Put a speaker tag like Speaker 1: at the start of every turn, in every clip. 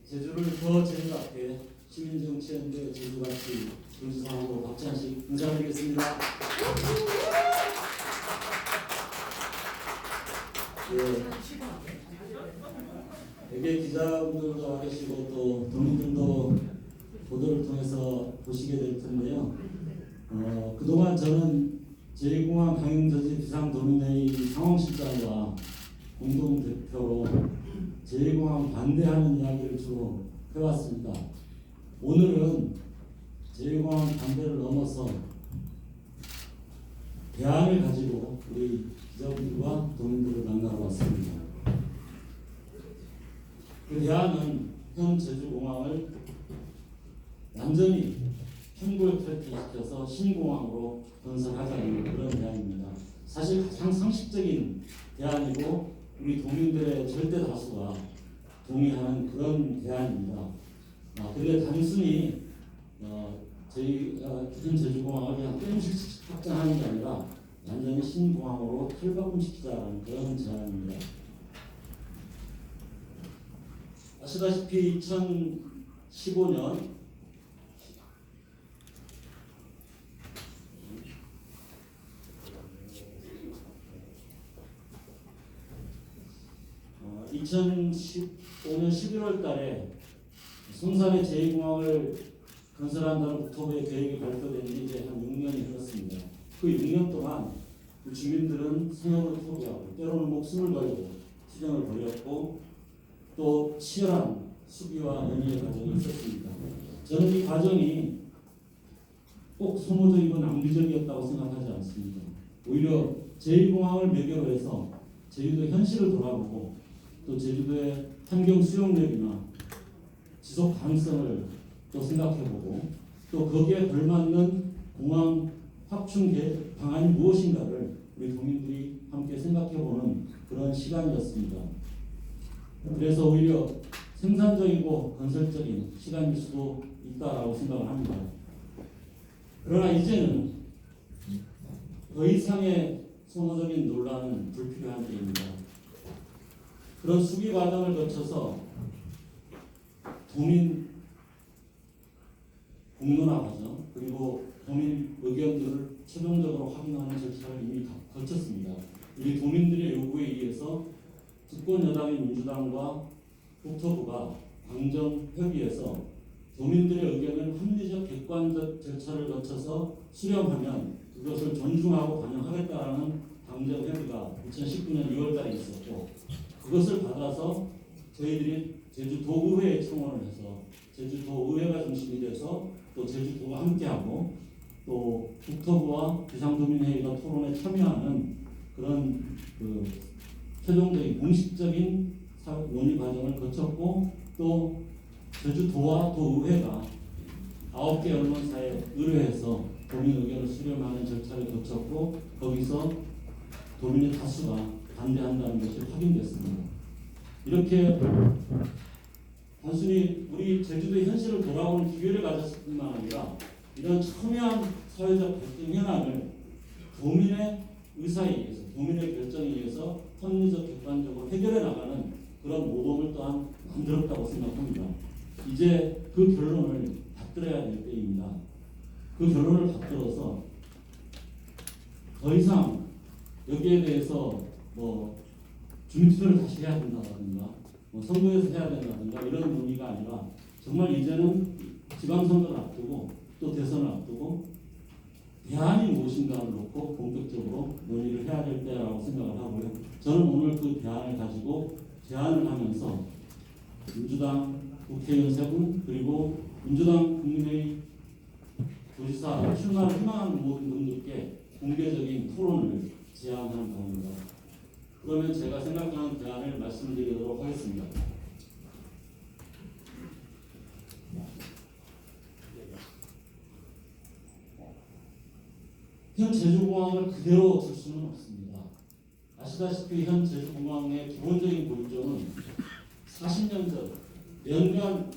Speaker 1: 제주를 더 제주답게 시민정치연대 제주같이 도지사하고 박찬식 인사드리겠습니다. 여기 기자분들도 와 계시고 또 도민들도 보도를 통해서 보시게 될 텐데요. 그동안 저는 제2공항 강행저지 비상도민회의 상황실장과 공동대표로 제2공항 반대하는 이야기를 주로 해왔습니다. 오늘은 제2공항 반대를 넘어서 대안을 가지고 우리 기자분들과 도민들을 만나러 왔습니다. 그 대안은 현 제주공항을 완전히 팽골탈퇴시켜서 신공항으로 건설하자는 그런 대안입니다. 사실 가장 상식적인 대안이고 우리 도민들의 절대 다수가 동의하는 그런 대안입니다. 그런데 단순히 저희가 현 제주공항을 그냥 뺀씩 확장하는 게 아니라 완전히 신공항으로 탈바꿈시키자는 그런 제안입니다. 아시다시피 2015년 2015년 11월 달에 송산의 제2공항을 건설한다는 국토부의 계획이 발표된 지 이제 한 6년이 흘렀습니다. 그 6년 동안 주민들은 생업을 포기하고 때로는 목숨을 걸고 투쟁을 벌였고 또 치열한 수비와 논의의 과정이 있었습니다. 저는 이 과정이 꼭 소모적이고 낭비적이었다고 생각하지 않습니다. 오히려 제2공항을 매개로 해서 제주도 현실을 돌아보고 또 제주도의 환경 수용력이나 지속 가능성을 또 생각해보고 또 거기에 걸맞는 공항 확충 방안이 무엇인가를 우리 도민들이 함께 생각해보는 그런 시간이었습니다. 그래서 오히려 생산적이고 건설적인 시간일 수도 있다라고 생각을 합니다. 그러나 이제는 더 이상의 소모적인 논란은 불필요한 때입니다. 그런 수기 과정을 거쳐서 도민 공론화 과정 그리고 도민 의견들을 최종적으로 확인하는 절차를 이미 거쳤습니다. 우리 도민들의 요구에 의해서 집권 여당인 민주당과 국토부가 당정협의에서 도민들의 의견을 합리적 객관적 절차를 거쳐서 수렴하면 그것을 존중하고 반영하겠다라는 당정협의가 2019년 2월달에 있었고 그것을 받아서 저희들이 제주도의회에 청원을 해서 제주도의회가 중심이 돼서 또 제주도가 함께하고 또 국토부와 비상도민회의가 토론에 참여하는 그런 최종적인 공식적인 논의 과정을 거쳤고 또 제주도와 도의회가 9개 언론사에 의뢰해서 도민 의견을 수렴하는 절차를 거쳤고 거기서 도민의 다수가 반대한다는 것이 확인됐습니다. 이렇게 단순히 우리 제주도의 현실을 돌아보는 기회를 가졌을 뿐만 아니라 이런 첨예한 사회적 갈등 현안을 도민의 의사에 의해서 도민의 결정에 의해서 합리적 객관적으로 해결해 나가는 그런 모범을 또한 만들었다고 생각합니다. 이제 그 결론을 받들어야 될 때입니다. 그 결론을 받들어서 더 이상 여기에 대해서 주민투표를 다시 해야 된다든가 선거에서 해야 된다든가 이런 논의가 아니라 정말 이제는 지방선거를 앞두고 또 대선을 앞두고 대안이 무엇인가를 놓고 본격적으로 논의를 해야 될 때라고 생각을 하고요. 저는 오늘 그 대안을 가지고 제안을 하면서 민주당 국회의원 3분 그리고 민주당 국민의힘 도지사 출마를 희망하는 모든 분들께 공개적인 토론을 제안하는 바입니다. 그러면 제가 생각하는 대안을 말씀드리도록 하겠습니다. 현 제주공항을 그대로 둘 수는 없습니다. 아시다시피 현 제주공항의 기본적인 골조는 40년 전 연간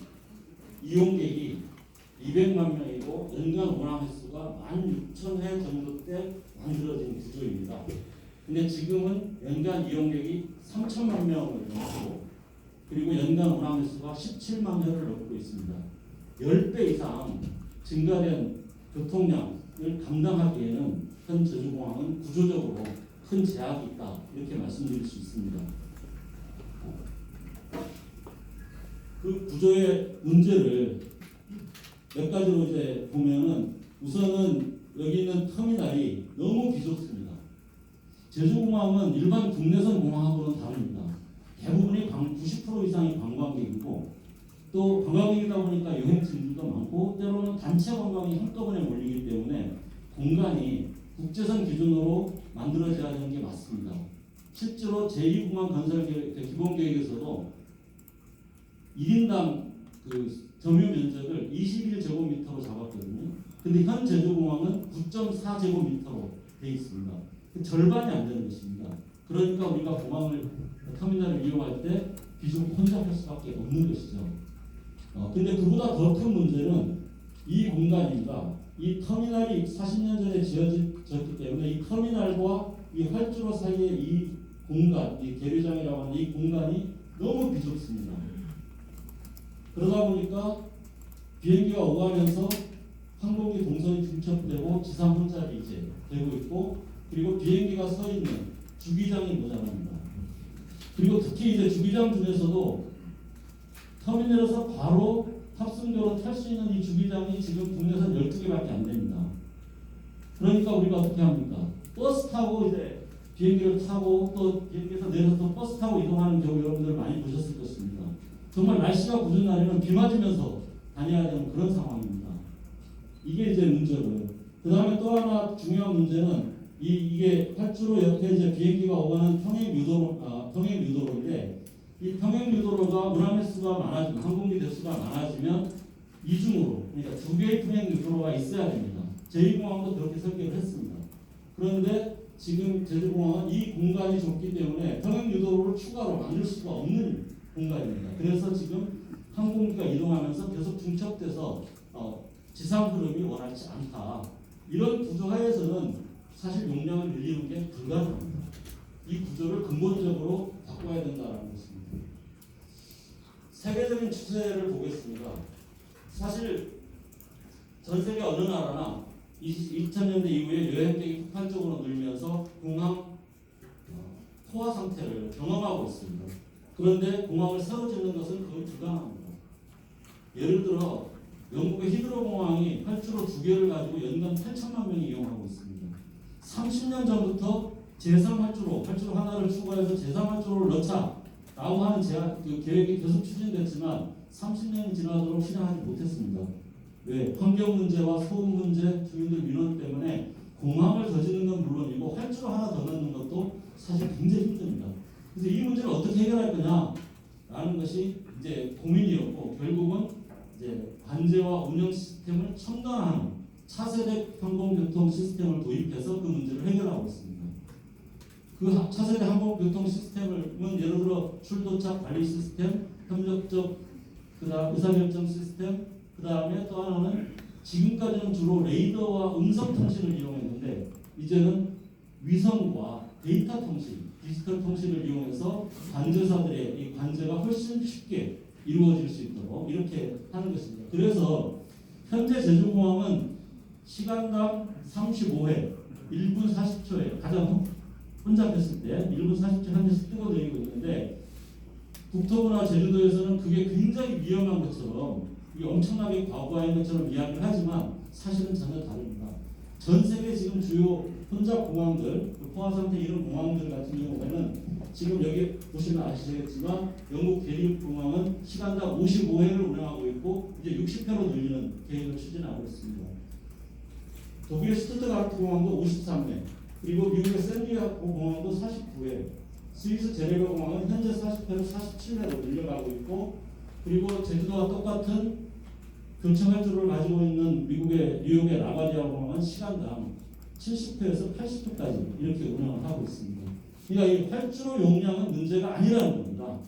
Speaker 1: 이용객이 200만 명이고 연간 운항 횟수가 16,000회 정도 때 만들어진 구조입니다. 근데 지금은 연간 이용객이 3천만 명을 넘고 그리고 연간 운항 횟수가 17만 회를 넘고 있습니다. 10배 이상 증가된 교통량을 감당하기에는 현 제주공항은 구조적으로 큰 제약이 있다, 이렇게 말씀드릴 수 있습니다. 그 구조의 문제를 몇 가지로 이제 보면은, 우선은 여기 있는 터미널이 너무 비좁습니다. 제주공항은 일반 국내선 공항하고는 다릅니다. 대부분이 90% 이상이 관광객이고, 또 관광객이다 보니까 여행지들도 많고, 때로는 단체 관광이 한꺼번에 몰리기 때문에 공간이 국제선 기준으로 만들어져야 하는 게 맞습니다. 실제로 제2공항 건설 기본 계획에서도 1인당 그 점유 면적을 21제곱미터로 잡았거든요. 근데 현 제주공항은 9.4제곱미터로 되어 있습니다. 그 절반이 안 되는 것입니다. 그러니까 우리가 공항을, 터미널을 이용할 때 비중 혼잡할 수밖에 없는 것이죠. 근데 그보다 더 큰 문제는 이 공간입니다. 이 터미널이 40년 전에 지어졌기 때문에 이 터미널과 이 활주로 사이의 이 공간, 이 계류장이라고 하는 이 공간이 너무 비좁습니다. 그러다 보니까 비행기가 오가면서 항공기 동선이 중첩되고 지상 혼잡이 이제 되고 있고, 그리고 비행기가 서 있는 주기장이 모자랍니다. 그리고 특히 이제 주기장 중에서도 터미널에서 바로 탑승조로 탈 수 있는 이 주기장이 지금 국내선 12개밖에 안 됩니다. 그러니까 우리가 어떻게 합니까? 버스 타고 이제 비행기를 타고 또 비행기에서 내려서 또 버스 타고 이동하는 경우 여러분들 많이 보셨을 것입니다. 정말 날씨가 궂은 날에는 비 맞으면서 다녀야 되는 그런 상황입니다. 이게 이제 문제고요. 그 다음에 또 하나 중요한 문제는 이게 활주로 옆에 이제 비행기가 오가는 평행유도로인데, 이 평행유도로가 운항 횟수가 많아지면, 항공기 대수가 많아지면 이중으로, 그러니까 두 개의 평행유도로가 있어야 됩니다. 제2공항도 그렇게 설계를 했습니다. 그런데 지금 제주공항은 이 공간이 좁기 때문에 평행유도로를 추가로 만들 수가 없는 공간입니다. 그래서 지금 항공기가 이동하면서 계속 중첩돼서 지상 흐름이 원활치 않다. 이런 구조 하에서는 사실 용량을 늘리는 게 불가능합니다. 이 구조를 근본적으로 바꿔야 된다는 것입니다. 세계적인 추세를 보겠습니다. 사실 전 세계 어느 나라나 2000년대 이후에 여행객이 폭발적으로 늘면서 공항 포화 상태를 경험하고 있습니다. 그런데 공항을 새로 짓는 것은 거의 불가능합니다. 예를 들어 영국의 히드로 공항이 활주로 2개를 가지고 연간 8천만 명이 이용하고 있습니다. 30년 전부터 제3활주로, 활주로 하나를 추가해서 제3활주로를 넣자라고 하는 그 계획이 계속 추진됐지만 30년이 지나도록 실행하지 못했습니다. 왜? 환경 문제와 소음 문제, 주민들 민원 때문에 공항을 더 짓는 건 물론이고 활주로 하나 더 넣는 것도 사실 굉장히 힘듭니다. 그래서 이 문제를 어떻게 해결할 거냐라는 것이 이제 고민이었고, 결국은 이제 관제와 운영 시스템을 첨단화하는 차세대 항공교통 시스템을 도입해서 그 문제를 해결하고 있습니다. 그 차세대 항공교통 시스템은 예를 들어 출도착 관리 시스템, 협력적 그다음 의사결정 시스템, 그 다음에 또 하나는 지금까지는 주로 레이더와 음성 통신을 이용했는데 이제는 위성과 데이터 통신, 디지털 통신을 이용해서 관제사들의 이 관제가 훨씬 쉽게 이루어질 수 있도록 이렇게 하는 것입니다. 그래서 현재 제주공항은 시간당 35회, 1분 40초에 가장 혼잡했을 때 1분 40초 한 대씩 뜨고다니고 있는데, 국토부나 제주도에서는 그게 굉장히 위험한 것처럼, 이게 엄청나게 과부하인 것처럼 이야기를 하지만 사실은 전혀 다릅니다. 전 세계 지금 주요 혼잡 공항들, 포화 상태 이런 공항들 같은 경우에는 지금 여기 보시면 아시겠지만 영국 대륙 공항은 시간당 55회를 운영하고 있고 이제 60회로 늘리는 계획을 추진하고 있습니다. 독일의 슈투트가르트 공항도 53회, 그리고 미국의 샌디에고 공항도 49회, 스위스 제네바 공항은 현재 40회로 47회로 늘려가고 있고, 그리고 제주도와 똑같은 교청 활주로를 가지고 있는 미국의 뉴욕의 라과디아 공항은 시간당 70회에서 80회까지 이렇게 운영을 하고 있습니다. 그러니까 이 활주로 용량은 문제가 아니라는 겁니다.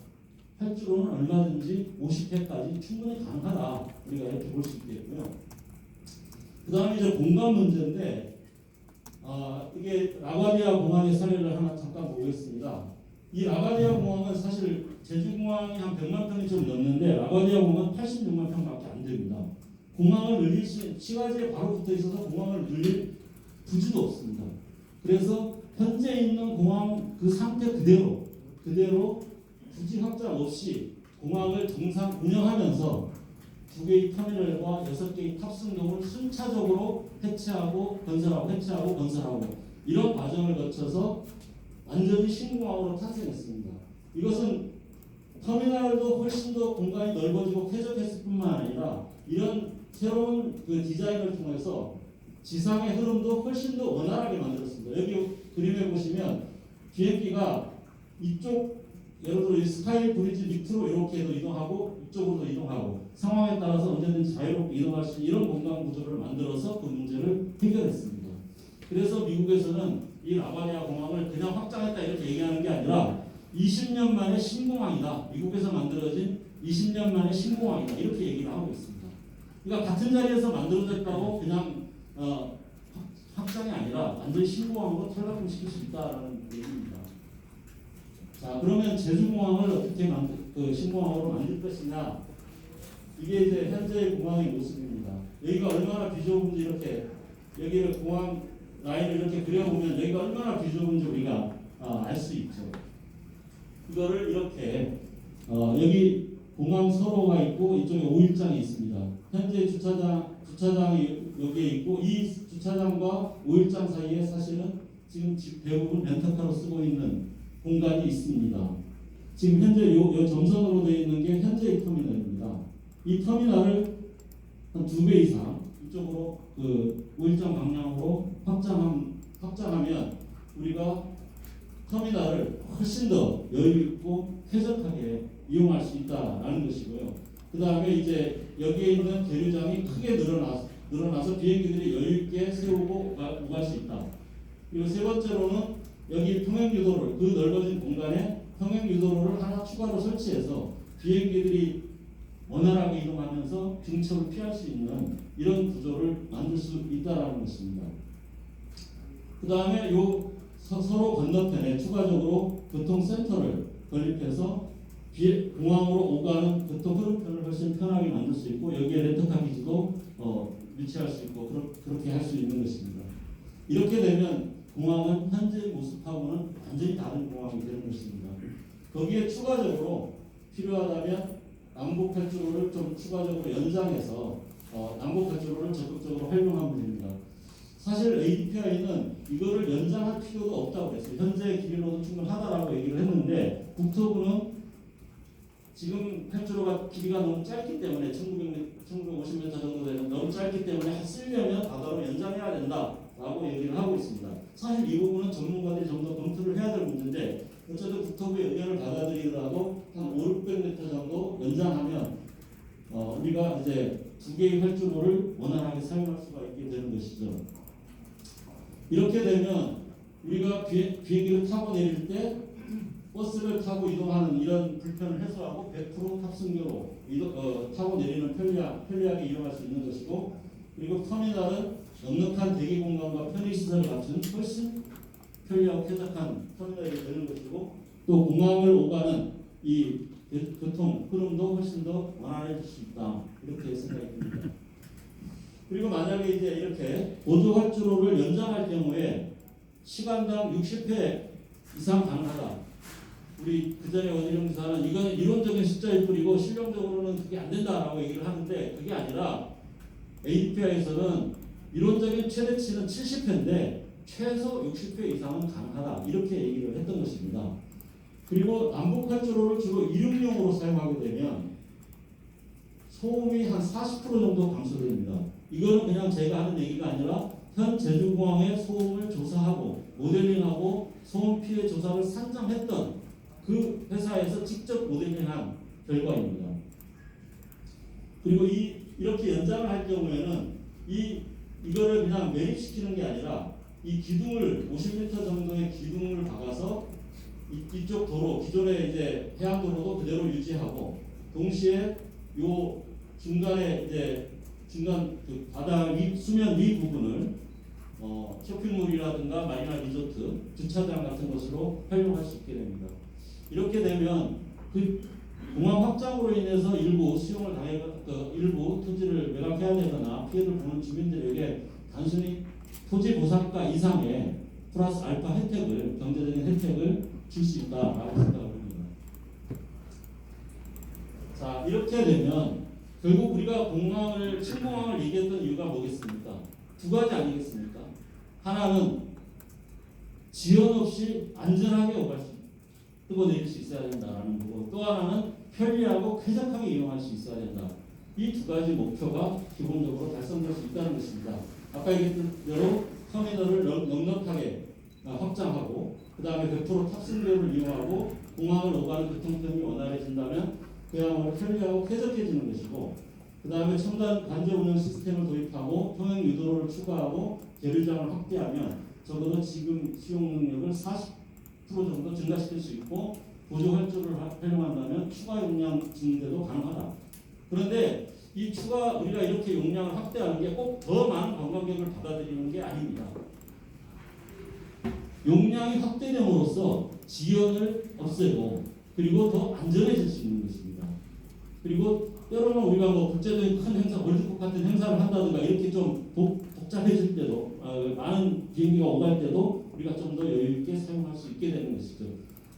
Speaker 1: 활주로는 얼마든지 50회까지 충분히 가능하다, 우리가 이렇게 볼 수 있겠고요. 그 다음에 이제 공간 문제인데, 이게 라과디아 공항의 사례를 하나 잠깐 보겠습니다. 이 라과디아 공항은 사실 제주공항이 한 100만 평이 좀 넘는데 라과디아 공항은 86만 평밖에 안 됩니다. 공항을 늘릴 시가지에 바로 붙어 있어서 공항을 늘릴 부지도 없습니다. 그래서 현재 있는 공항 그 상태 그대로 부지 확장 없이 공항을 정상 운영하면서 2개의 터미널과 6개의 탑승동을 순차적으로 해체하고 건설하고 해체하고 건설하고 이런 과정을 거쳐서 완전히 신공항으로 탄생했습니다. 이것은 터미널도 훨씬 더 공간이 넓어지고 쾌적했을 뿐만 아니라 이런 새로운 그 디자인을 통해서 지상의 흐름도 훨씬 더 원활하게 만들었습니다. 여기 그림에 보시면 비행기가 이쪽 예를 들어 이 스카이 브리지 밑으로 이렇게도 이동하고 이쪽으로도 이동하고 상황에 따라서 언제든지 자유롭게 이동할 수 있는 이런 공간 구조를 만들어서 그 문제를 해결했습니다. 그래서 미국에서는 이 라과디아 공항을 그냥 확장했다 이렇게 얘기하는 게 아니라 20년 만에 신공항이다. 미국에서 만들어진 20년 만에 신공항이다. 이렇게 얘기를 하고 있습니다. 그러니까 같은 자리에서 만들어졌다고 그냥 확장이 아니라 완전히 신공항으로 탈바꿈시킬 수 있다는 얘기입니다. 자, 그러면 제주공항을 어떻게 신공항으로 만들 것이냐? 이게 이제 현재의 공항의 모습입니다. 여기가 얼마나 비좁은지 이렇게 여기를 공항 라인을 이렇게 그려보면 여기가 얼마나 비좁은지 우리가 알 수 있죠. 이거를 이렇게 여기 공항 서로가 있고 이쪽에 5일장이 있습니다. 현재 주차장이 여기에 있고 이 주차장과 5일장 사이에 사실은 지금 대부분 렌터카로 쓰고 있는 공간이 있습니다. 지금 현재 요 점선으로 되어 있는 게 현재의 터미널입니다. 이 터미널을 한 2배 이상 이쪽으로 그 5일장 방향으로 확장하면 우리가 터미널을 훨씬 더 여유 있고 쾌적하게 이용할 수 있다라는 것이고요. 그 다음에 이제 여기에 있는 계류장이 크게 늘어나서 비행기들이 여유 있게 세우고 오갈 수 있다. 그리고 세 번째로는 여기 평행유도를 그 넓어진 공간에 평행유도로를 하나 추가로 설치해서 비행기들이 원활하게 이동하면서 중첩을 피할 수 있는 이런 구조를 만들 수 있다라는 것입니다. 그 다음에 요 서로 건너편에 추가적으로 교통센터를 건립해서 공항으로 오가는 교통 흐름편을 훨씬 편하게 만들 수 있고 여기에 렌터카 기지도 위치할 수 있고 그렇게 할 수 있는 것입니다. 이렇게 되면 공항은 현재 모습하고는 완전히 다른 공항이 되는 것입니다. 거기에 추가적으로 필요하다면 남북 활주로를 좀 추가적으로 연장해서 남북 활주로를 적극적으로 활용하면 됩니다. 사실 ADPI는 이거를 연장할 필요도 없다고 했어요. 현재 길이로도 충분하다라고 얘기를 했는데 국토부는 지금 활주로가 길이가 너무 짧기 때문에 1950m 정도 되는 너무 짧기 때문에 쓰려면 바다로 연장해야 된다라고 얘기를 하고 있습니다. 사실 이 부분은 전문가들이 좀 더 검토를 해야 될 문제인데 어쨌든 국토부의 의견을 받아들이더라도 한 500~600m 정도 연장하면 우리가 이제 2개의 활주로를 원활하게 사용할 수가 있게 되는 것이죠. 이렇게 되면 우리가 비행기를 타고 내릴 때 버스를 타고 이동하는 이런 불편을 해소하고 100% 탑승료로 타고 내리는 편리하게 이용할 수 있는 것이고 그리고 터미널은 넉넉한 대기 공간과 편의시설을 갖춘 훨씬 편리하고 쾌적한 터미널이 되는 것이고 또 공항을 오가는 이 교통 흐름도 훨씬 더 원활해질 수 있다 이렇게 생각이 듭니다. 그리고 만약에 이제 이렇게 보조 활주로를 연장할 경우에 시간당 60회 이상 가능하다. 우리 그전에 원희룡 기사는 이건 이론적인 숫자일 뿐이고 실용적으로는 그게 안 된다라고 얘기를 하는데 그게 아니라 ADPI에서는 이론적인 최대치는 70회인데 최소 60회 이상은 가능하다 이렇게 얘기를 했던 것입니다. 그리고 남북 활주로를 주로 이륙용으로 사용하게 되면 소음이 한 40% 정도 감소됩니다. 이거는 그냥 제가 하는 얘기가 아니라 현 제주공항의 소음을 조사하고 모델링하고 소음 피해 조사를 산정했던 그 회사에서 직접 모델링한 결과입니다. 그리고 이렇게 연장을 할 경우에는 이거를 그냥 매립시키는 게 아니라 이 기둥을 50m 정도의 기둥을 박아서 이쪽 도로 기존의 이제 해안도로도 그대로 유지하고 동시에 요 중간에 이제 중간 그 바다 위 수면 위 부분을 쇼핑몰이라든가 마리나 리조트, 주차장 같은 것으로 활용할 수 있게 됩니다. 이렇게 되면 그 공항 확장으로 인해서 일부 수용을 일부 토지를 매각해야 되거나 피해를 보는 주민들에게 단순히 토지 보상가 이상의 플러스 알파 혜택을, 경제적인 혜택을 줄 수 있다라고 생각을 합니다. 자, 이렇게 되면 결국 우리가 공항을, 신공항을 얘기했던 이유가 뭐겠습니까? 두 가지 아니겠습니까? 하나는 지연 없이 안전하게 오갈 수, 뜨고 내릴 수 있어야 된다는 거고, 또 하나는 편리하고 쾌적하게 이용할 수 있어야 된다. 이 두 가지 목표가 기본적으로 달성될 수 있다는 것입니다. 아까 얘기했던 대로 터미널을 넉넉하게 확장하고, 그 다음에 100% 탑승료를 이용하고 공항을 오가는 교통편이 원활해진다면 그야말로 편리하고 쾌적해지는 것이고, 그 다음에 첨단 관제 운영 시스템을 도입하고 통행 유도로를 추가하고 계류장을 확대하면 적어도 지금 수용 능력을 40% 정도 증가시킬 수 있고, 보조 활주를 활용한다면 추가 용량 증대도 가능하다. 그런데 이 추가 우리가 이렇게 용량을 확대하는 게 꼭 더 많은 관광객을 받아들이는 게 아닙니다. 용량이 확대됨으로써 지연을 없애고 그리고 더 안전해질 수 있는 것입니다. 그리고 때로는 우리가 뭐 국제적인 큰 행사, 월드컵 같은 행사를 한다든가 이렇게 좀 복잡해질 때도 많은 비행기가 오갈 때도 우리가 좀 더 여유 있게 사용할 수 있게 되는 것이죠.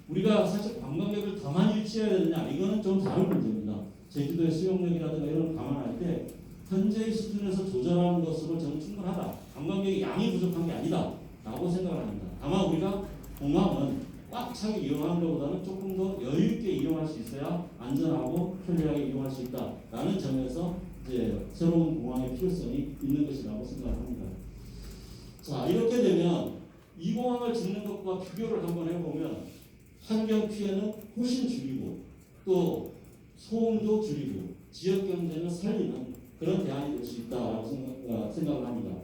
Speaker 1: 우리가 사실 관광객을 더 많이 유치해야 되느냐, 이거는 좀 다른 문제입니다. 제주도의 수용력이라든가 이런 감안할 때 현재의 수준에서 조절하는 것으로 저는 충분하다. 관광객의 양이 부족한 게 아니다 라고 생각을 합니다. 다만 우리가 공항은 꽉 차게 이용하는 것보다는 조금 더 여유 있게 이용할 수 있어야 안전하고 편리하게 이용할 수 있다라는 점에서 이제 새로운 공항의 필요성이 있는 것이라고 생각합니다. 자, 이렇게 되면 이 공항을 짓는 것과 비교를 한번 해보면 환경 피해는 훨씬 줄이고 또 소음도 줄이고 지역 경제는 살리는 그런 대안이 될 수 있다라고 생각을 합니다.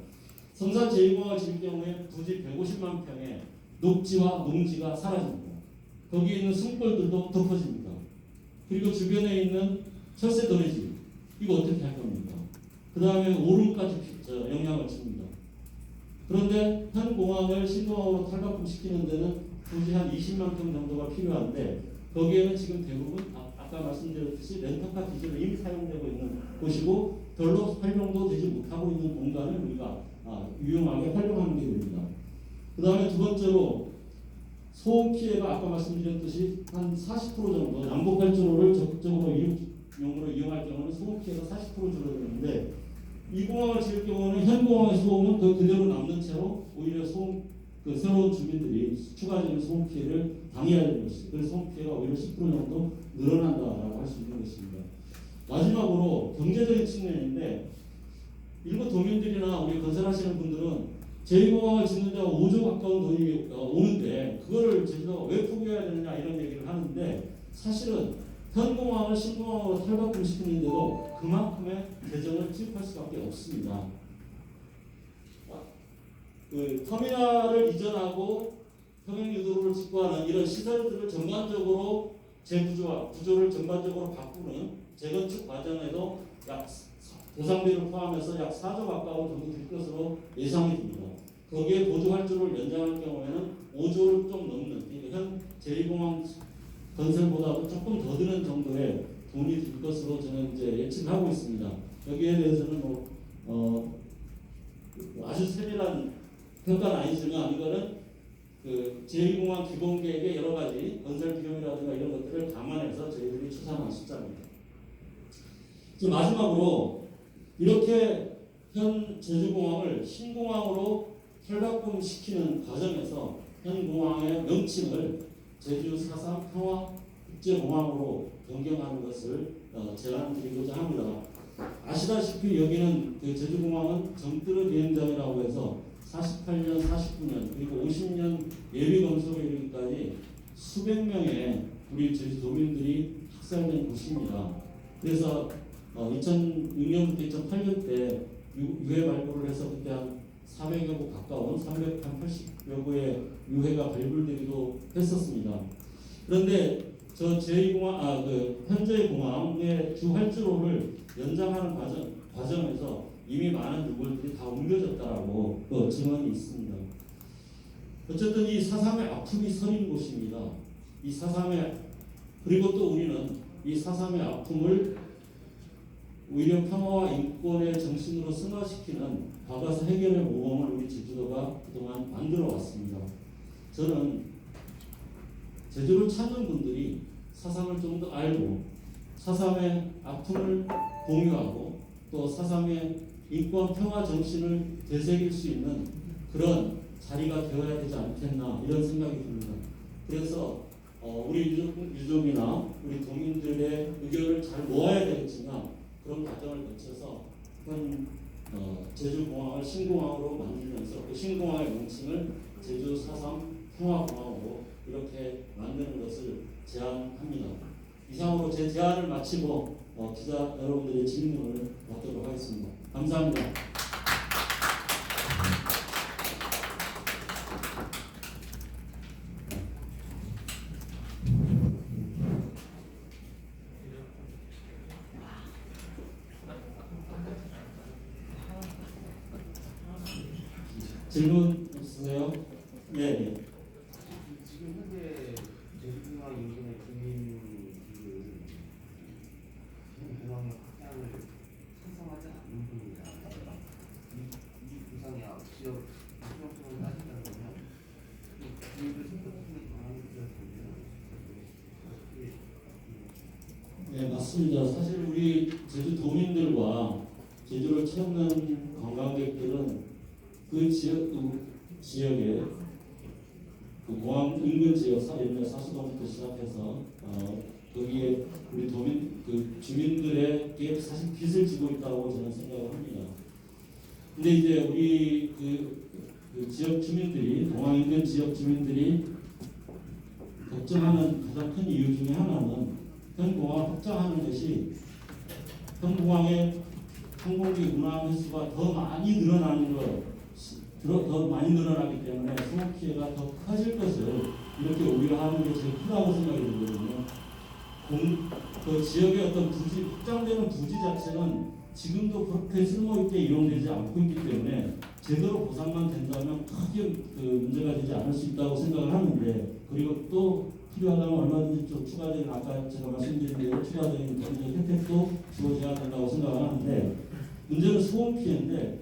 Speaker 1: 성산 제2공항을 지을 경우에 부지 150만 평의 녹지와 농지가 사라집니다. 거기에 있는 숨골들도 덮어집니다. 그리고 주변에 있는 철새 도래지, 이거 어떻게 할 겁니까? 그 다음에 오름까지 영향을 줍니다. 그런데 현 공항을 신공항으로 탈바꿈시키는 데는 부지 한 20만 평 정도가 필요한데 거기에는 지금 대부분 아까 말씀드렸듯이 렌터카 기지로 이미 사용되고 있는 곳이고 별로 활용도 되지 못하고 있는 공간을 우리가 유용하게 활용하는 게 됩니다. 그 다음에 두 번째로 소음 피해가 아까 말씀드렸듯이 한 40% 정도 남북 활주로를 적극적으로 이용으로 이용할 경우는 소음 피해가 40% 줄어드는데 이 공항을 지을 경우는 현 공항의 소음은 그대로 남는 채로 오히려 새로운 주민들이 추가적인 소음 피해를 당해야 되는 것이죠. 그래서 소음 피해가 오히려 10% 정도 늘어난다라고 할 수 있는 것입니다. 마지막으로 경제적인 측면인데 일부 도민들이나 우리 건설하시는 분들은 제2공항을 짓는 데 5조 가까운 돈이 오는데 그거를 제주도가 왜 포기해야 되느냐 이런 얘기를 하는데 사실은 현 공항을 신공항으로 탈바꿈시키는데도 그만큼의 재정을 투입할 수밖에 없습니다. 그 터미널을 이전하고 평행 유도로를 짓고 하는 이런 시설들을 전반적으로 구조를 전반적으로 바꾸는 재건축 과정에도 약 보상비를 포함해서 약 4조 가까운 정도 들 것으로 예상이 됩니다. 거기에 보조 활주로를 연장할 경우에는 5조를 좀 넘는, 현 제2공항 건설보다도 조금 더 드는 정도의 돈이 들 것으로 저는 이제 예측하고 있습니다. 여기에 대해서는 아주 세밀한 평가는 아니지만 이거는 그 제2공항 기본 계획의 여러 가지 건설 비용이라든가 이런 것들을 감안해서 저희들이 추산한 숫자입니다. 지금 마지막으로 이렇게 현 제주공항을 신공항으로 탈바꿈시키는 과정에서 현 공항의 명칭을 제주 4.3 평화국제공항으로 변경하는 것을 제안드리고자 합니다. 아시다시피 여기는 그 제주공항은 정뜨르 비행장이라고 해서 48년, 49년 그리고 50년 예비 건설에 이르기까지 수백 명의 우리 제주도민들이 학살된 곳입니다. 그래서 2006년부터 2008년 때 유해 발굴을 해서 그때 한 400여 구 가까운 380여 구의 유해가 발굴되기도 했었습니다. 그런데 저 제2공항, 현재 공항의 주 활주로를 연장하는 과정에서 이미 많은 유골들이 다 옮겨졌다라고 증언이 있습니다. 어쨌든 이 4.3의 아픔이 서린 곳입니다. 이 4.3의 그리고 또 우리는 이 4.3의 아픔을 오히려 평화와 인권의 정신으로 승화시키는 과거사 해결의 모범을 우리 제주도가 그동안 만들어 왔습니다. 저는 제주를 찾는 분들이 4.3을 좀 더 알고 4.3의 아픔을 공유하고 또 4.3의 인권 평화 정신을 되새길 수 있는 그런 자리가 되어야 되지 않겠나 이런 생각이 듭니다. 그래서 우리 유족이나 우리 도민들의 의견을 잘 모아야 되겠지만 그런 과정을 거쳐서 현 제주공항을 신공항으로 만들면서 그 신공항의 명칭을 제주 4.3 평화공항으로 이렇게 만드는 것을 제안합니다. 이상으로 제 제안을 마치고 기자 여러분들의 질문을 받도록 하겠습니다. 감사합니다. 질문 있으세요? 네.
Speaker 2: 지금 현재 제주공항 인근의 주민들은 공항의 확장을 찬성하지 않는 분이다. 이 구상의 지역 필요성을 따진다면 주민들 생각하는 방안이 되었다면
Speaker 1: 네, 맞습니다. 사실 우리 제주 도민들과 제주를 찾는 관광객들은 그 지역에 그 공항 인근 지역 사수동부터 시작해서 거기에 우리 도민 그 주민들에게 사실 빚을 지고 있다고 저는 생각을 합니다. 근데 이제 우리 그 지역 주민들이 공항 인근 지역 주민들이 걱정하는 가장 큰 이유 중에 하나는 현 공항을 확장하는 것이 현 공항의 항공기 운항 횟수가 더 많이 늘어나는 더 많이 늘어나기 때문에 소음 피해가 더 커질 것을 이렇게 우려하는 게 제일 크다고 생각이 들거든요. 그 지역의 어떤 부지, 확장되는 부지 자체는 지금도 그렇게 쓸모있게 이용되지 않고 있기 때문에 제대로 보상만 된다면 크게 그 문제가 되지 않을 수 있다고 생각을 하는데, 그리고 또 필요하다면 얼마든지 좀 추가적인, 아까 제가 말씀드린 대로 추가적인 혜택도 주어져야 된다고 생각을 하는데, 문제는 소음 피해인데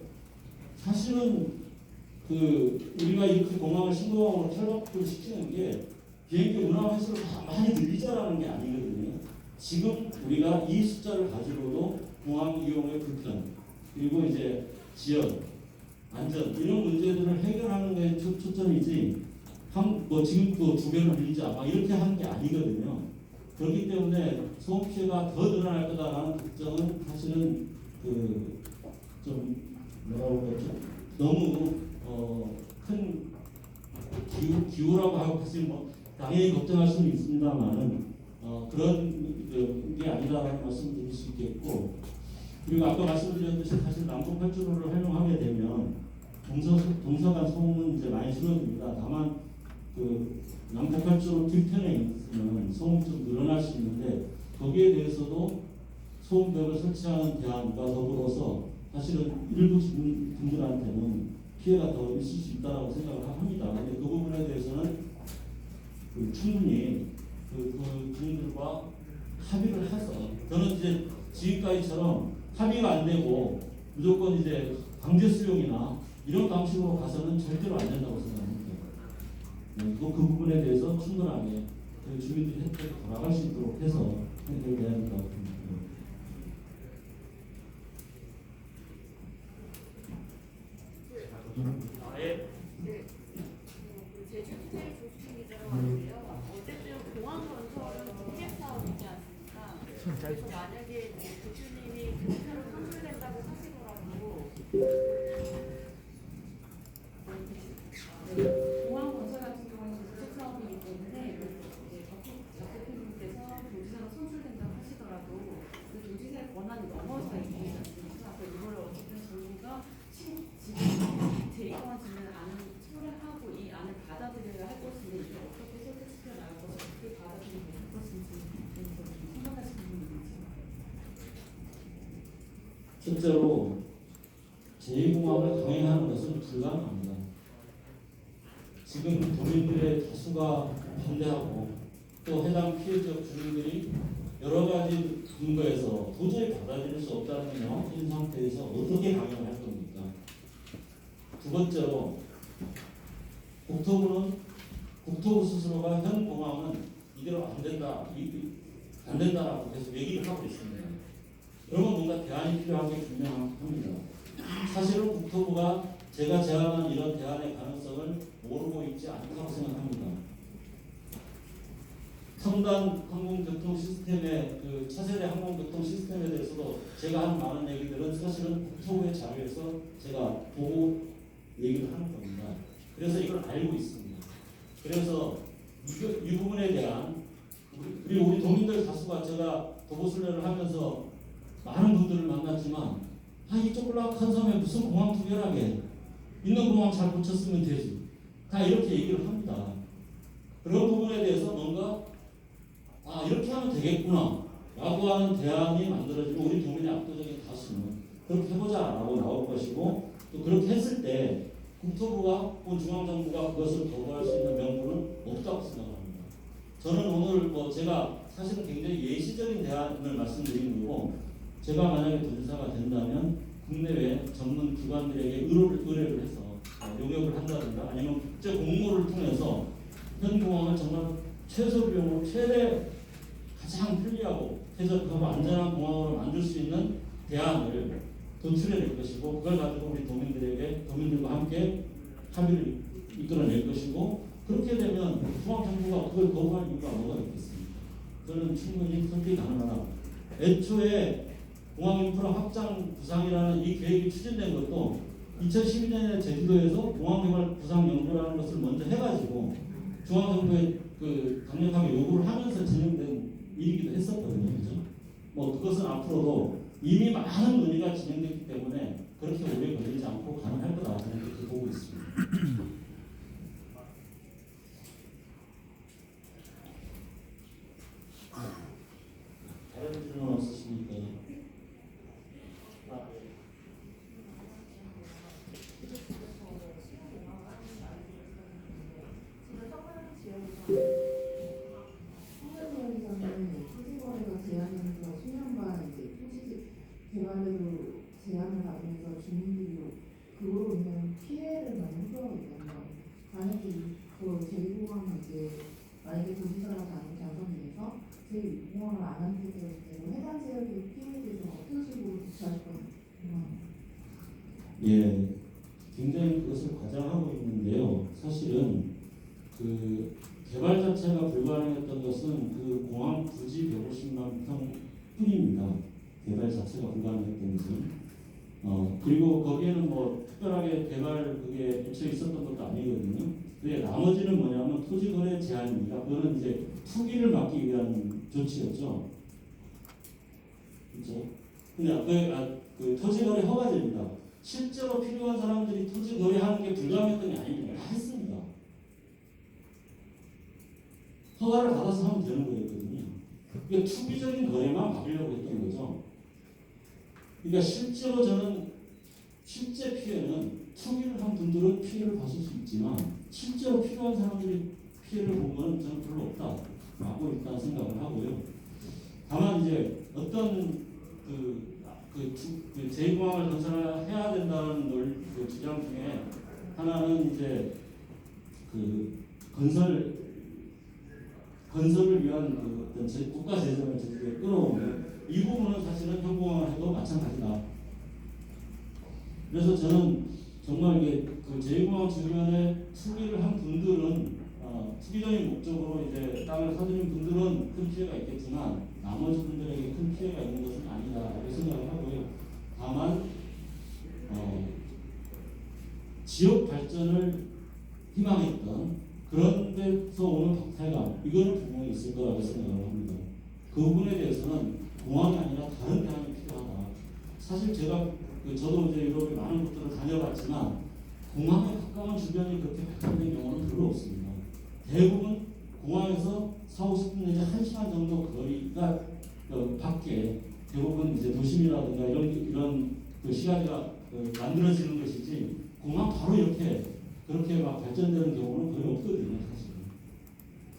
Speaker 1: 사실은 우리가 이렇게 공항을 신공항으로 탈바꿈 시키는 게 비행기 운항 횟수를 많이 늘리자라는 게 아니거든요. 지금 우리가 이 숫자를 가지고도 공항 이용의 불편, 그리고 이제 지연, 안전 이런 문제들을 해결하는 데 초점이지 지금도 두 배로 늘리자 막 이렇게 하는 게 아니거든요. 그렇기 때문에 소음 피해가 더 늘어날 거다라는 걱정은 사실은 좀 뭐라고 그러죠? 너무 큰 기후라고 하고 사실 당연히 걱정할 수는 있습니다만은 그런 게 아니다라는 말씀 드릴 수 있겠고, 그리고 아까 말씀드렸듯이 사실 남북 활주로를 활용하게 되면 동서간 소음은 이제 많이 줄어듭니다. 다만 남북 활주로 뒤편에 있으면 소음이 좀 늘어날 수 있는데 거기에 대해서도 소음벽을 설치하는 대안과 더불어서 사실은 일부 분들한테는 피해가 더 있을 수 있다고 생각을 합니다. 근데 그 부분에 대해서는 충분히 주민들과 합의를 해서, 저는 이제 지금까지처럼 합의가 안 되고 무조건 이제 강제 수용이나 이런 방식으로 가서는 절대로 안 된다고 생각합니다. 그 부분에 대해서 충분하게 주민들이 혜택이 돌아갈 수 있도록 해서 해결해야 된다고 봅니다.
Speaker 3: 제주 호텔 조수진 기자가 왔는데요. 어쨌든 공항 건설은 공약 사업이지 않습니까? 그래서 만약에 교수님이 교수로 선출된다고 하시더라도 공항 건설 같은 경우는 공적 사업이기 때문에 박 대표님께서 조지사로 선출된다고 하시더라도 그 조지사의 권한이 넘어서 있지 않습니까? 이걸 어쨌든 정부가 지금 제2공항지는 안을 철회하고 이 안을 받아들여야 할 것인데 이게 어떻게 설득시켜 나갈 것인지, 어떻게 받아들이게 할 것인지 대해서 좀 생각하시는 분이 있는지.
Speaker 1: 실제로 제2공항을 강행하는 것은 불가능합니다. 지금 도민들의 다수가 반대하고 또 해당 피해 지역 주민들이 여러 가지 근거에서 도저히 받아들일 수 없다는 게 명확한 상태에서 어떻게 강행을 할 겁니까? 두 번째로 국토부 스스로가 현 공항은 이대로 안 된다라고 계속 얘기를 하고 있습니다. 그러면 뭔가 대안이 필요한 게 분명합니다. 사실은 국토부가 제가 제안한 이런 대안의 가능성을 모르고 있지 않다고 생각합니다. 첨단 항공교통 시스템의 그 차세대 항공교통 시스템에 대해서도 제가 한 많은 얘기들은 사실은 국토부의 자료에서 제가 보고 얘기를 하는 겁니다. 그래서 이걸 알고 있습니다. 그래서 이 부분에 대한 그리고 우리 도민들 다수가 제가 도보순례를 하면서 많은 분들을 만났지만 이 쪼글락한 섬에 무슨 공항 투결하게 있는 공항 잘 고쳤으면 되지 다 이렇게 얘기를 합니다. 그런 부분에 대해서 뭔가 이렇게 하면 되겠구나 라고 하는 대안이 만들어지고 우리 도민의 압도적인 다수는 그렇게 해보자 라고 나올 것이고 또 그렇게 했을 때 국토부가 혹은 중앙정부가 그것을 거부할 수 있는 명분은 없다고 생각합니다. 저는 오늘 제가 사실은 굉장히 예시적인 대안을 말씀드리는 거고 제가 만약에 도지사가 된다면 국내외 전문 기관들에게 의뢰를 해서 용역을 한다든가 아니면 국제 공모를 통해서 현 공항을 정말 최소 비용으로 최대 가장 편리하고 쾌적하고 안전한 공항으로 만들 수 있는 대안을 도출해낼 것이고 그걸 가지고 우리 도민들과 함께 합의를 이끌어낼 것이고 그렇게 되면 중앙정부가 그걸 거부할 이유가 뭐가 있겠습니까? 저는 충분히 설득이 가능하다. 애초에 공항인프라 확장 구상이라는 이 계획이 추진된 것도 2012년에 제주도에서 공항개발 구상연구라는 것을 먼저 해가지고 중앙정부에 강력하게 요구를 하면서 진행된 일이기도 했었거든요. 그죠? 그것은 앞으로도 이미 많은 논의가 진행됐기 때문에 그렇게 오래 걸리지 않고 가능할 거다 저는 그렇게 보고 있습니다. 다른 질문 없으십니까?
Speaker 4: 개발에도 제한을 받으면서 주민들이 그로 인한 피해를 많이 호소하고 있다는 거예요. 만약에 제2공항은 만약에 도지사가 당선돼서 제2공항을 안 하게 될 때 해당 지역의 피해에 대해서 어떤 식으로 대처할 건가요?
Speaker 1: 예, 굉장히 그것을 과장하고 있는데요. 사실은 개발 자체가 불가능했던 것은 그 공항 부지 150만 평 뿐입니다. 개발 자체가 불가능했던 것은 그리고 거기에는 특별하게 개발 그게 애초에 있었던 것도 아니거든요. 근데 나머지는 뭐냐면 토지거래 제한입니다. 그거는 이제 투기를 막기 위한 조치였죠. 그렇죠? 근데 그 토지거래 허가제입니다. 실제로 필요한 사람들이 토지거래하는 게 불가능했던 게 아닙니다. 다 했습니다. 허가를 받아서 하면 되는 거였거든요. 그러니까 투기적인 거래만 막으려고 했던 거죠. 그러니까 실제로 저는 실제 피해는 투기를 한 분들은 피해를 받을 수 있지만 실제로 필요한 사람들이 피해를 본 거는 저는 별로 없다라고 일단 생각을 하고요. 다만 이제 어떤 제2공항을 건설해야 된다는 그 주장 중에 하나는 이제 건설을 위한 어떤 국가 재정을 제주도에 끌어오는 이 부분은 사실은 현공항을 해도 마찬가지다. 그래서 저는 정말 이게 제2공항 주변에 투기를 한 분들은 투기적인 목적으로 이제 땅을 사들인 분들은 큰 피해가 있겠지만 나머지 분들에게 큰 피해가 있는 것은 아니다 이렇게 생각을 하고요. 다만 지역 발전을 희망했던 그런 데서 오는 박탈감 이거는 분명히 있을 거라고 생각을 합니다. 그 부분에 대해서는 공항이 아니라 다른 대안이 필요하다. 사실 저도 이제 유럽에 많은 곳들을 다녀봤지만 공항에 가까운 주변이 그렇게 발전된 경우는 별로 없습니다. 대부분 공항에서 4-50분 내지 1시간 정도 거리가 밖에 대부분 이제 도심이라든가 이런 시야가 만들어지는 것이지 공항 바로 옆에 그렇게 막 발전되는 경우는 거의 없거든요, 사실은.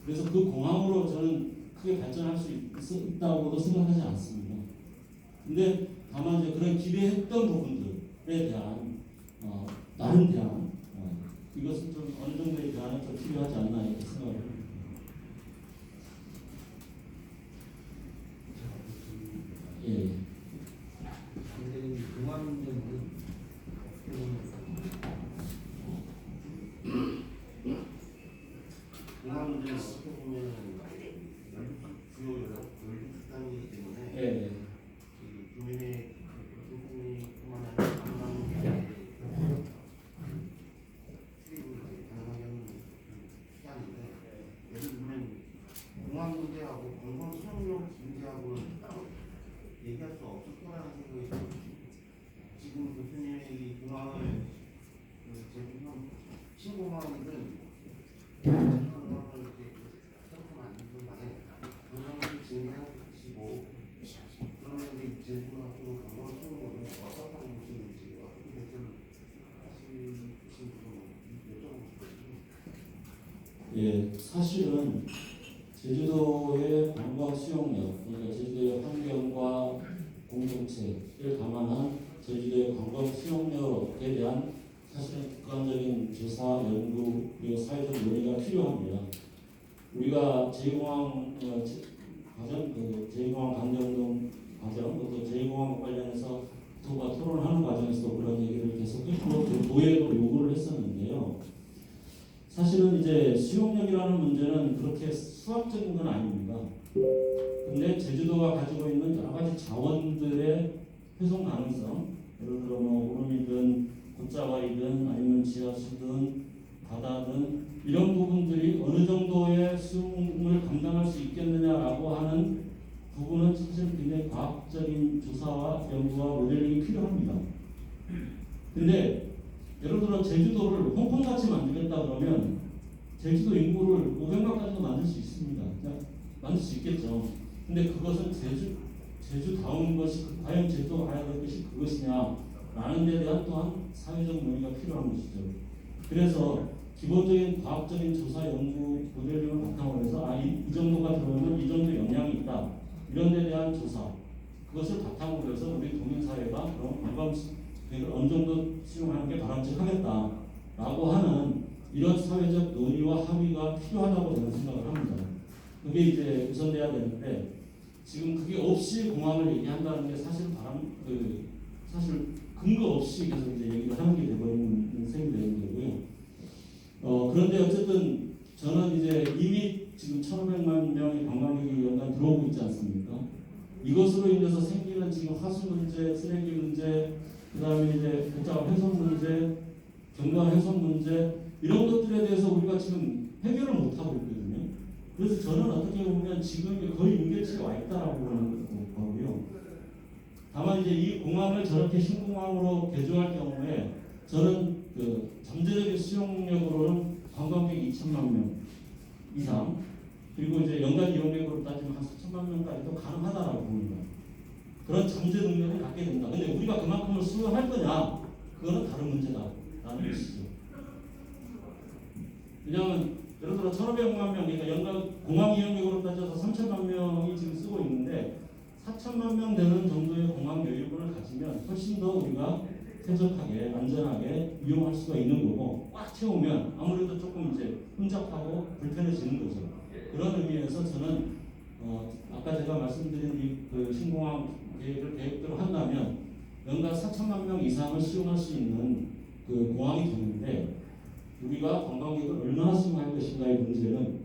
Speaker 1: 그래서 그 공항으로 저는 크게 발전할 수 있다고도 생각하지 않습니다. 근데 다만 이제 그런 기대했던 부분들에 대한 나름 대한 이것은 좀 어느 정도의 대안이 좀 필요하지 않나 이렇게 생각을 합니다. 예.
Speaker 2: 선생님 공항 문제는 공항 문제는 어떻게 보면 주요 연립수단이기 때문에
Speaker 1: 예.
Speaker 2: 국민의 교통뿐만 아니라 관광 수입을 가능하게 하는 수단인데 예를 들면 공항 문제하고 관광 수용료 문제하고는 따로 얘기할 수 없을 거라는 생각이 들어요. 지금 교수님의 이 공항을 제주형 신공항이든 공항을 이렇게 새롭게 만든 방에 공항을 진행하시고 그러면 이제 제주도 같은 관광 수용료는 어떻게 보시는지 어떻게 대처를 하시는지 좀 여쭤보고 싶어요.
Speaker 1: 예, 사실은 제주도의 관광 수용력, 그러니까 제주도의 환경과 공동체를 감안한 제주도의 관광 수용력에 대한 사실은 객관적인 조사, 연구, 그리고 사회적 논의가 필요합니다. 우리가 제2공항 과정, 제2공항 강정동 과정, 또 제2공항 관련해서 국토부와 토론하는 과정에서 그런 얘기를 계속했고 도의도 요구를 했었는데요. 사실은 이제 수용력이라는 문제는 그렇게 수학적인 건 아닙니다. 근데 제주도가 가지고 있는 여러 가지 자원들의 회송 가능성, 예를 들어 뭐 구름이든 곶자왈이든 아니면 지하수든 바다든 이런 부분들이 어느 정도의 수용을 감당할 수 있겠느냐라고 하는 부분은 사실 굉장히 과학적인 조사와 연구와 모델링이 필요합니다. 근데 예를 들어 제주도를 홍콩같이 만들겠다 그러면 제주도 인구를 500만까지도 만들 수 있습니다. 만들 수 있겠죠. 근데 그것은 제주다운 것이 과연 제주도가 가야 될 것이 그것이냐라는 데 대한 또한 사회적 논의가 필요한 것이죠. 그래서 기본적인 과학적인 조사 연구 모델링을 바탕으로 해서 이 정도가 들어오면 이 정도 영향이 있다. 이런 데 대한 조사 그것을 바탕으로 해서 우리 국민사회가 그런 관광객을 어느 정도 수용하는 게 바람직하겠다라고 하는 이런 사회적 논의와 합의가 필요하다고 저는 생각을 합니다. 그게 이제 우선돼야 되는데 지금 그게 없이 공항을 얘기한다는 게 사실 사실 근거 없이 계속 이제 얘기를 하는 게 되버리는 셈이 되는 거고요. 그런데 어쨌든 저는 이제 이미 지금 1,500만 명의 관광객이 연간 들어오고 있지 않습니까? 이것으로 인해서 생기는 지금 하수 문제, 쓰레기 문제, 그 다음에 이제 곶자왈 훼손 문제, 경관 훼손 문제 이런 것들에 대해서 우리가 지금 해결을 못 하고 있거든요. 그래서 저는 어떻게 보면 지금 거의 임계치에 와 있다라고 보는 거고요. 다만 이제 이 공항을 저렇게 신공항으로 개조할 경우에 저는 그 잠재적인 수용력으로는 관광객 2천만 명 이상 그리고 이제 연간 이용객으로 따지면 한 4천만 명까지도 가능하다라고 봅니다. 그런 잠재 능력을 갖게 된다. 근데 우리가 그만큼을 수용할 거냐? 그거는 다른 문제다라는 것이죠. 왜냐하면 예를 들어 1,500만 명, 그러니까 연간 공항 이용객으로 따져서 3천만 명이 지금 쓰고 있는데 4천만 명 되는 정도의 공항 여유분을 가지면 훨씬 더 우리가 쾌적하게 안전하게 이용할 수가 있는 거고 꽉 채우면 아무래도 조금 이제 혼잡하고 불편해지는 거죠. 그런 의미에서 저는 아까 제가 말씀드린 이 신공항 계획대로 한다면 연간 4천만 명 이상을 수용할 수 있는 그 공항이 되는데 우리가 관광객을 얼마나 수용할 것인가의 문제는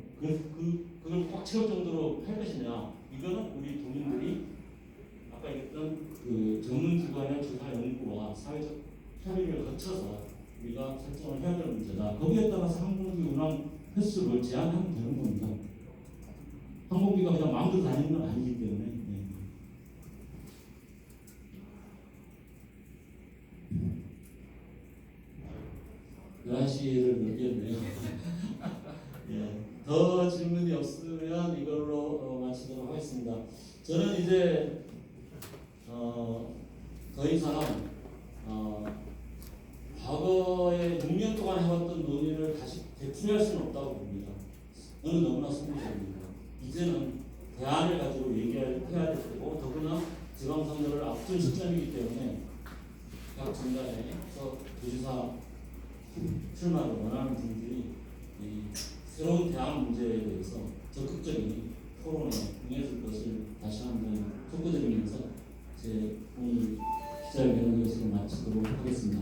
Speaker 1: 그걸 꽉 채울 정도로 할 것이냐 이거는 우리 도민들이 아까 얘기했던 그 전문기관의 조사 연구와 사회적 협의를 거쳐서 우리가 설정을 해야 될 문제다. 거기에 따라서 항공기 운항 횟수를 제한하면 되는 겁니다. 항공기가 그냥 마음대로 다니는 건 아니기 때문에. 네. 11시를 넘겼네요. 예. 더 질문이 없으면 이걸로 마치도록 하겠습니다. 저는 이제 더 이상 과거에 6년 동안 해왔던 논의를 다시 되풀이할 수는 없다고 봅니다. 저는 너무나 선구적입니다. 이제는 대안을 가지고 얘기해야 될 때고 더구나 지방선거를 앞둔 시점이기 때문에 각 정당에서 도지사 출마를 원하는 분들이 이 새로운 대안 문제에 대해서 적극적인 토론에 응해줄 것을 다시 한번 촉구드리면서 제 오늘 기자회견을 여기서 마치도록 하겠습니다.